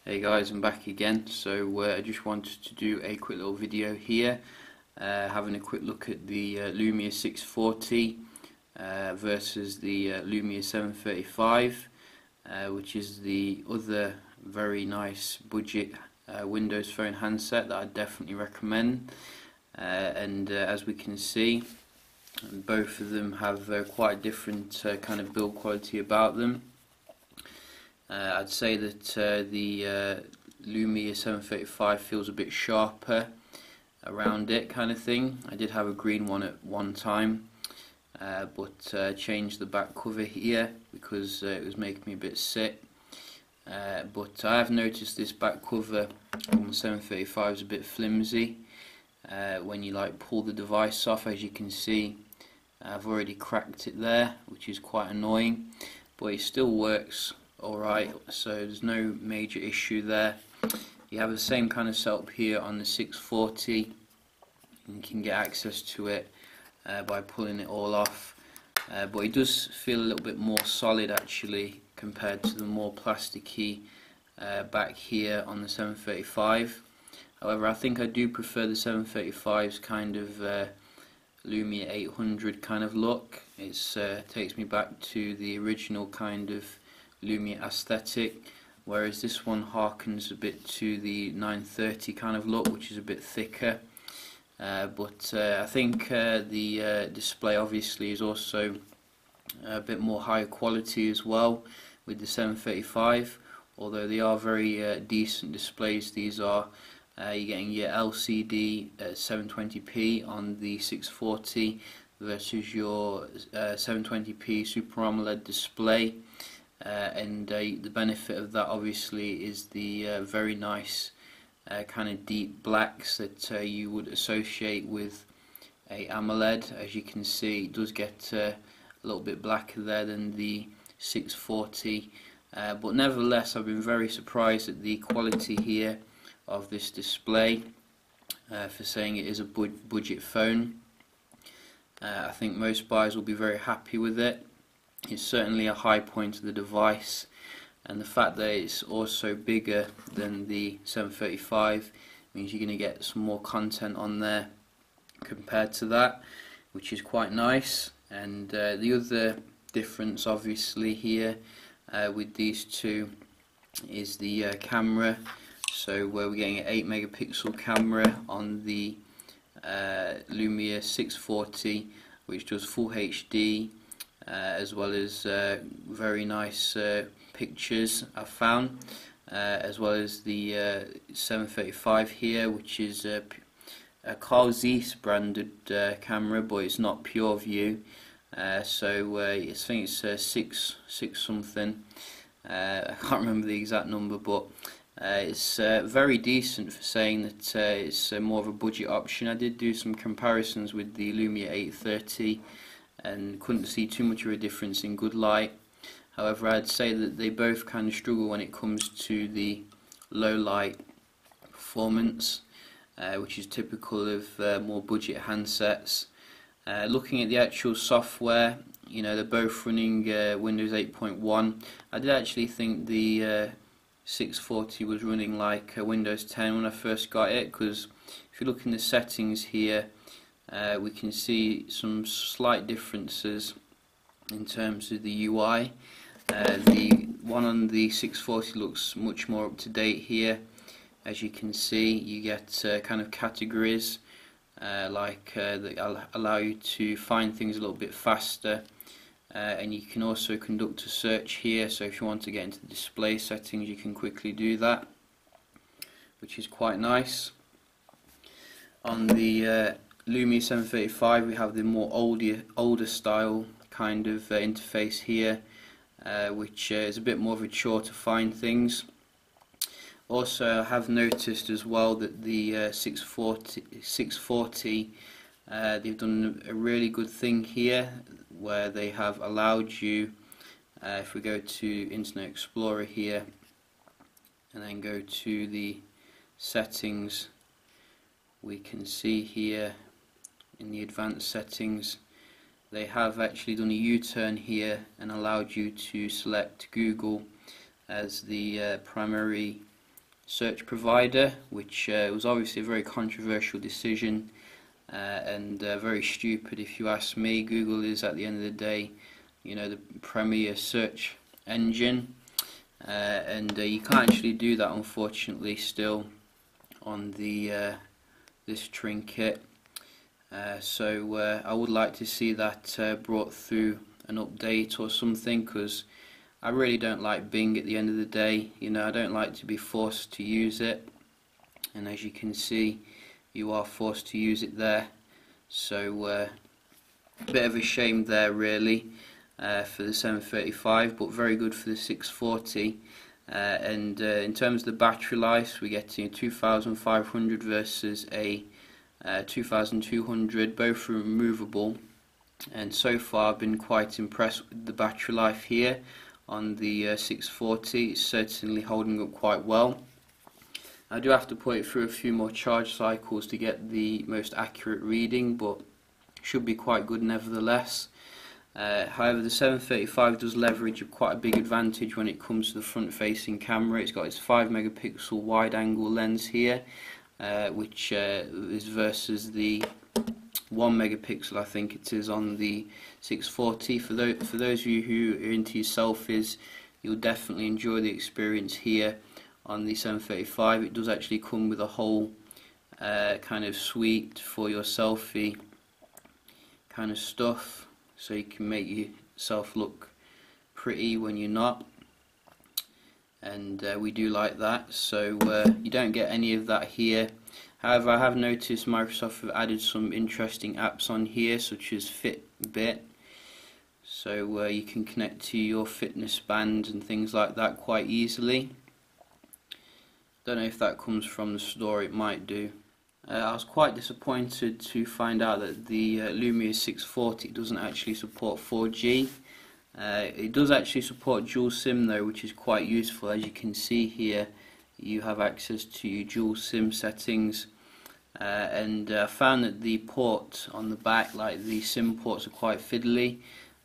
Hey guys, I'm back again. So I just wanted to do a quick little video here, having a quick look at the Lumia 640 versus the Lumia 735, which is the other very nice budget Windows Phone handset that I definitely recommend. As we can see, both of them have quite different kind of build quality about them. I'd say that the Lumia 735 feels a bit sharper around it, kind of thing. I did have a green one at one time, but changed the back cover here because it was making me a bit sick. But I have noticed this back cover on the 735 is a bit flimsy when you pull the device off. As you can see, I've already cracked it there, which is quite annoying, but it still works alright, so there's no major issue there. You have the same kind of setup here on the 640, and you can get access to it by pulling it all off, but it does feel a little bit more solid actually compared to the more plasticky back here on the 735. However, I think I do prefer the 735's kind of Lumia 800 kind of look. It takes me back to the original kind of Lumia aesthetic, whereas this one harkens a bit to the 930 kind of look, which is a bit thicker. But I think the display obviously is also a bit more higher quality as well with the 735, although they are very decent displays. These are you're getting your LCD at 720p on the 640 versus your 720p Super AMOLED display. The benefit of that obviously is the very nice kind of deep blacks that you would associate with a AMOLED. As you can see, it does get a little bit blacker there than the 640, but nevertheless I've been very surprised at the quality here of this display for saying it is a budget phone. I think most buyers will be very happy with it. It's certainly a high point of the device, and the fact that it's also bigger than the 735 means you're going to get some more content on there compared to that, which is quite nice. And the other difference obviously here with these two is the camera. So we're getting an 8 megapixel camera on the Lumia 640, which does full HD, as well as very nice pictures I found, as well as the 735 here, which is a Carl Zeiss branded camera, but it's not pure view. So I think it's 6 something. I can't remember the exact number, but it's very decent for saying that it's more of a budget option. I did do some comparisons with the Lumia 830 and couldn't see too much of a difference in good light. However, I'd say that they both kind of struggle when it comes to the low light performance, which is typical of more budget handsets. Looking at the actual software, you know, they're both running Windows 8.1. I did actually think the 640 was running like Windows 10 when I first got it, because if you look in the settings here, we can see some slight differences in terms of the UI. The one on the 640 looks much more up to date here. As you can see, you get kind of categories that allow you to find things a little bit faster, and you can also conduct a search here. So if you want to get into the display settings, you can quickly do that, which is quite nice. On the Lumia 735 we have the more older style kind of interface here, which is a bit more of a chore to find things. Also, I have noticed as well that the 640 they've done a really good thing here, where they have allowed you, if we go to Internet Explorer here and then go to the settings, we can see here in the advanced settings they have actually done a U-turn here and allowed you to select Google as the primary search provider, which was obviously a very controversial decision and very stupid if you ask me. Google is, at the end of the day, you know, the premier search engine, and you can't actually do that, unfortunately, still on the this trinket. So I would like to see that brought through an update or something, because I really don't like Bing at the end of the day. You know, I don't like to be forced to use it, and as you can see, you are forced to use it there. So a bit of a shame there, really, for the 735, but very good for the 640. And in terms of the battery life, we get to 2,500 versus a 2,200, both removable, and so far I've been quite impressed with the battery life here on the 640. It's certainly holding up quite well. I do have to put it through a few more charge cycles to get the most accurate reading, but should be quite good nevertheless. However, the 735 does leverage quite a big advantage when it comes to the front facing camera. It's got its 5 megapixel wide angle lens here, which is versus the 1 megapixel, I think it is, on the 640. For those of you who are into your selfies, you'll definitely enjoy the experience here on the 735. It does actually come with a whole kind of suite for your selfie kind of stuff, so you can make yourself look pretty when you're not, and we do like that. So you don't get any of that here. However, I have noticed Microsoft have added some interesting apps on here, such as Fitbit, so you can connect to your fitness bands and things like that quite easily. Don't know if that comes from the store, it might do. I was quite disappointed to find out that the Lumia 640 doesn't actually support 4G. It does actually support dual SIM though, which is quite useful. As you can see here, you have access to your dual SIM settings, and I found that the port on the back, like the SIM ports, are quite fiddly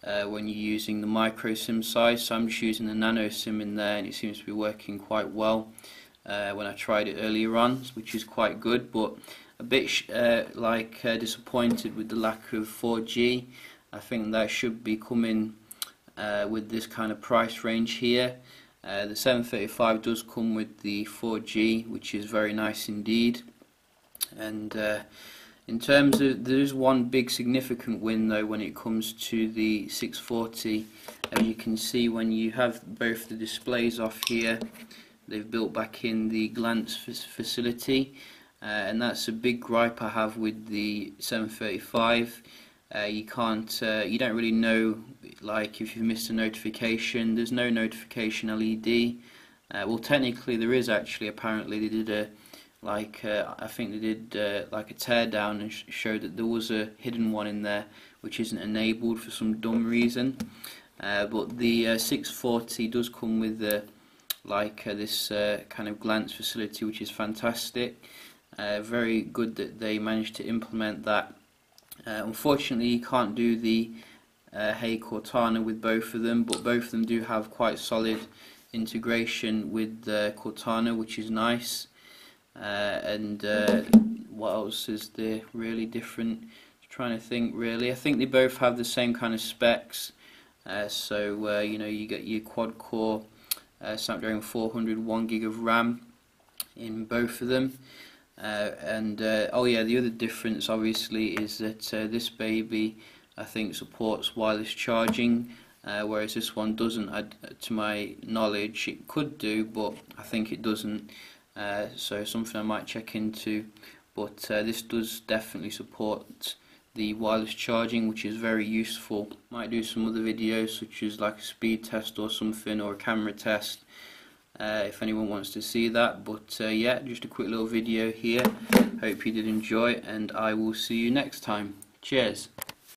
when you're using the micro SIM size, so I'm just using the nano SIM in there, and it seems to be working quite well when I tried it earlier on, which is quite good, but a bit disappointed with the lack of 4G. I think that should be coming with this kind of price range here. The 735 does come with the 4G, which is very nice indeed. And in terms of, there is one big significant win though when it comes to the 640. As you can see, when you have both the displays off here, they've built back in the glance facility, and that's a big gripe I have with the 735. You don't really know, like, if you've missed a notification. There's no notification LED. Well, technically there is actually. Apparently they did I think they did like a teardown and showed that there was a hidden one in there which isn't enabled for some dumb reason. But the 640 does come with this kind of glance facility, which is fantastic. Very good that they managed to implement that. Unfortunately, you can't do the Hey Cortana with both of them, but both of them do have quite solid integration with Cortana, which is nice. And what else is there really different? Just trying to think really. I think they both have the same kind of specs. So you know, you get your quad core Snapdragon 400, 1 gig of RAM in both of them. Oh yeah, the other difference obviously is that this baby, I think, supports wireless charging, whereas this one doesn't. To my knowledge, it could do, but I think it doesn't. So something I might check into. But this does definitely support the wireless charging, which is very useful. Might do some other videos, such as like a speed test or something, or a camera test, if anyone wants to see that. But yeah, just a quick little video here. Hope you did enjoy, and I will see you next time. Cheers.